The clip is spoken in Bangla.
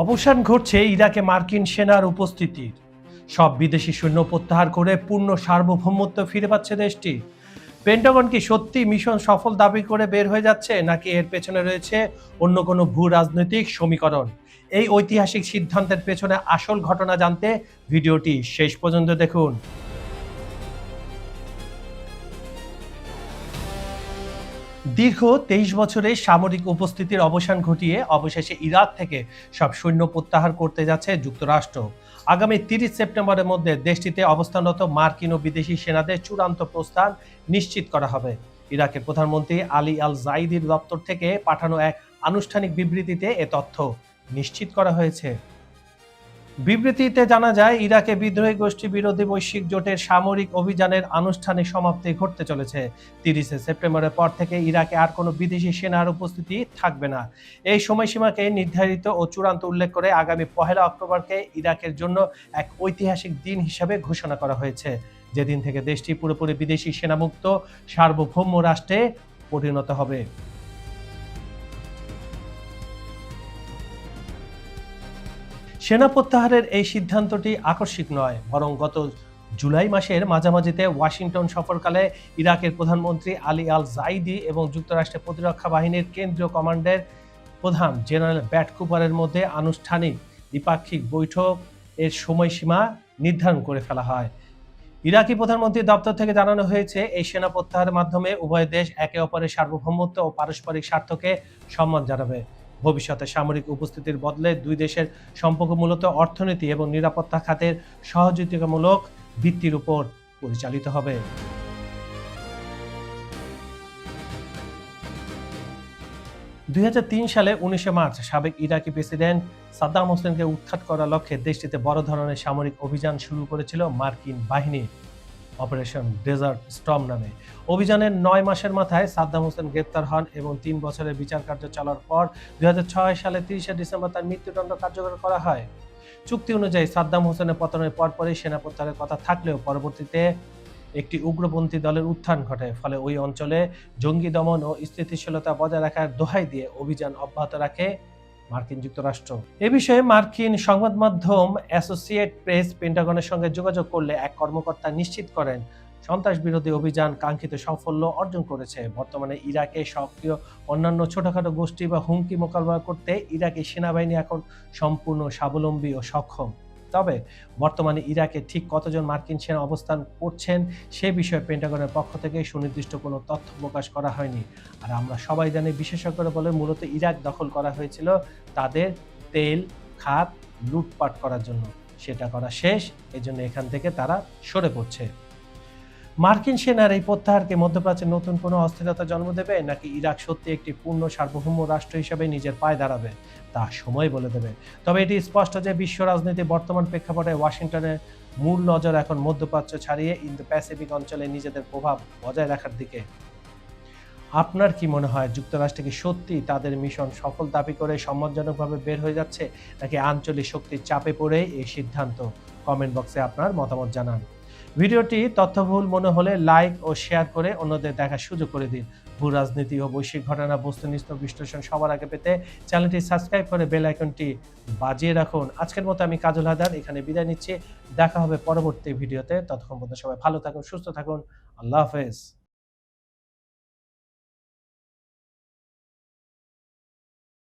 অবসান ঘটছে ইরাকে মার্কিন সেনার উপস্থিতির। সব বিদেশি সৈন্য প্রত্যাহার করে পূর্ণ সার্বভৌমত্ব ফিরে পাচ্ছে দেশটি। পেন্টাগন কি সত্যি মিশন সফল দাবি করে বের হয়ে যাচ্ছে, নাকি এর পেছনে রয়েছে অন্য কোনো ভূ রাজনৈতিক সমীকরণ? এই ঐতিহাসিক সিদ্ধান্তের পেছনে আসল ঘটনা জানতে ভিডিওটি শেষ পর্যন্ত দেখুন। দীর্ঘ ২৩ বছরের সামরিক উপস্থিতির অবসান ঘটিয়ে অবশেষে ইরাক থেকে সব সৈন্য প্রত্যাহার করতে যাচ্ছে যুক্তরাষ্ট্র। আগামী ৩০ সেপ্টেম্বরের মধ্যে দেশটিতে অবস্থানরত মার্কিন ও বিদেশি সেনাদের চূড়ান্ত প্রস্থান নিশ্চিত করা হবে। ইরাকের প্রধানমন্ত্রী আলী আল জাইদির দপ্তর থেকে পাঠানো এক আনুষ্ঠানিক বিবৃতিতে এ তথ্য নিশ্চিত করা হয়েছে। বিবৃতিতে জানা যায়, ইরাকে বিদ্রোহী গোষ্ঠী বিরোধী বৈশ্বিক জোটের সামরিক অভিযানের আনুষ্ঠানিক সমাপ্তি ঘটতে চলেছে। ৩০ সেপ্টেম্বরের পর থেকে ইরাকে আর কোনো বিদেশি সেনার উপস্থিতি থাকবে না। এই সময়সীমাকে নির্ধারিত ও চূড়ান্ত উল্লেখ করে আগামী ১ অক্টোবরকে ইরাকের জন্য এক ঐতিহাসিক দিন হিসাবে ঘোষণা করা হয়েছে, যেদিন থেকে দেশটি পুরোপুরি বিদেশি সেনামুক্ত সার্বভৌম রাষ্ট্রে পরিণত হবে। সেনা প্রত্যাহারের এই সিদ্ধান্তটি আকস্মিক নয়, বরং গত জুলাই মাসের মাঝামাঝিতে ওয়াশিংটন সফরকালে ইরাকের প্রধানমন্ত্রী আলী আল জাইদি এবং যুক্তরাষ্ট্রের প্রতিরক্ষা বাহিনীর কেন্দ্রীয় কমান্ডের প্রধান জেনারেল ব্যাট কুপারের মধ্যে আনুষ্ঠানিক দ্বিপাক্ষিক বৈঠক এর সময়সীমা নির্ধারণ করে ফেলা হয়। ইরাকি প্রধানমন্ত্রীর দপ্তর থেকে জানানো হয়েছে, এই সেনা প্রত্যাহারের মাধ্যমে উভয় দেশ একে অপরের সার্বভৌমত্ব ও পারস্পরিক স্বার্থকে সম্মান জানাবে। ভবিষ্যতে সামরিক উপস্থিতির বদলে দুই দেশের সম্পর্ক মূলত অর্থনীতি এবং নিরাপত্তা খাতের সহযোগিতামূলক ভিত্তির উপর পরিচালিত হবে। ২০০৩ সালে ১৯ মার্চ সাবেক ইরাকি প্রেসিডেন্ট সাদ্দাম হোসেনকে উৎখাত করার লক্ষ্যে দেশটিতে বড় ধরনের সামরিক অভিযান শুরু করেছিল মার্কিন বাহিনী, অপারেশন ডেজার্ট স্টর্ম নামে। অভিযানের ৯ মাসের মাথায় সাদ্দাম হোসেন গ্রেপ্তার হন এবং ৩ বছরের বিচার কার্য চলার পর ২০০৬ সালে ৩০ ডিসেম্বর তার মৃত্যুদণ্ড কার্যকর করা হয়। চুক্তি অনুযায়ী সাদ্দাম হোসেনের পতনের পরপরই সেনা প্রত্যাহারের কথা থাকলেও পরবর্তীতে একটি উগ্রপন্থী দলের উত্থান ঘটে, ফলে ওই অঞ্চলে জঙ্গি দমন ও স্থিতিশীলতা বজায় রাখার দোহাই দিয়ে অভিযান অব্যাহত রাখে মার্কিন যুক্তরাষ্ট্র। এ বিষয়ে মার্কিন সংবাদ মাধ্যম অ্যাসোসিয়েট প্রেস পেন্টাগনের সঙ্গে যোগাযোগ করলে এক কর্মকর্তা নিশ্চিত করেন, সন্ত্রাস বিরোধী অভিযান কাঙ্ক্ষিত সাফল্য অর্জন করেছে। বর্তমানে ইরাকে সক্রিয় অন্যান্য ছোটখাটো গোষ্ঠী বা হুমকি মোকাবেলা করতে ইরাকি সেনাবাহিনী এখন সম্পূর্ণ স্বাবলম্বী ও সক্ষম। তবে বর্তমানে ইরাকে ঠিক কতজন মার্কিন সেনা অবস্থান করছেন সে বিষয়ে পেন্টাগনের পক্ষ থেকে সুনির্দিষ্ট কোনো তথ্য প্রকাশ করা হয়নি। আর আমরা সবাই জানি, বিশেষজ্ঞরা বলে মূলত ইরাক দখল করা হয়েছিল তাদের তেল খাত লুটপাট করার জন্য। সেটা করা শেষ, এজন্য এখান থেকে তারা সরে পড়ছে। মার্কিন সেনার এই প্রত্যাহারকে মধ্যপ্রাচ্যে নতুন কোনো অস্থিরতা জন্ম দেবে, নাকি ইরাক সত্যি একটি পূর্ণ সার্বভৌম রাষ্ট্র হিসেবে নিজের পায়ে দাঁড়াবে, তা সময় বলে দেবে। তবে এটি স্পষ্ট যে বিশ্ব রাজনীতির বর্তমান প্রেক্ষাপটে ওয়াশিংটনের মূল নজর এখন মধ্যপ্রাচ্য ছাড়িয়ে ইন্দো প্যাসিফিক অঞ্চলে নিজেদের প্রভাব বজায় রাখার দিকে। আপনার কি মনে হয়, যুক্তরাষ্ট্র কি সত্যি তাদের মিশন সফল দাবি করে সম্মানজনকভাবে বের হয়ে যাচ্ছে, নাকি আঞ্চলিক শক্তির চাপে পড়ে এই সিদ্ধান্ত? কমেন্ট বক্সে আপনার মতামত জানান। ভিডিওটি তথ্যবহুল মনে হলে লাইক ও শেয়ার করে অন্যদের দেখার সুযোগ করে দিন। ভূ রাজনীতি ও বৈশ্বিক ঘটনা বস্তুনিষ্ঠ বিশ্লেষণ সবার আগে পেতে চ্যানেলটি সাবস্ক্রাইব করে বেল আইকনটি বাজিয়ে রাখুন। আজকের মতো আমি কাজল হায়দার এখানে বিদায় নিচ্ছি। দেখা হবে পরবর্তী ভিডিওতে। ততক্ষণ পর্যন্ত সবাই ভালো থাকুন, সুস্থ থাকুন। আল্লাহ হাফেজ।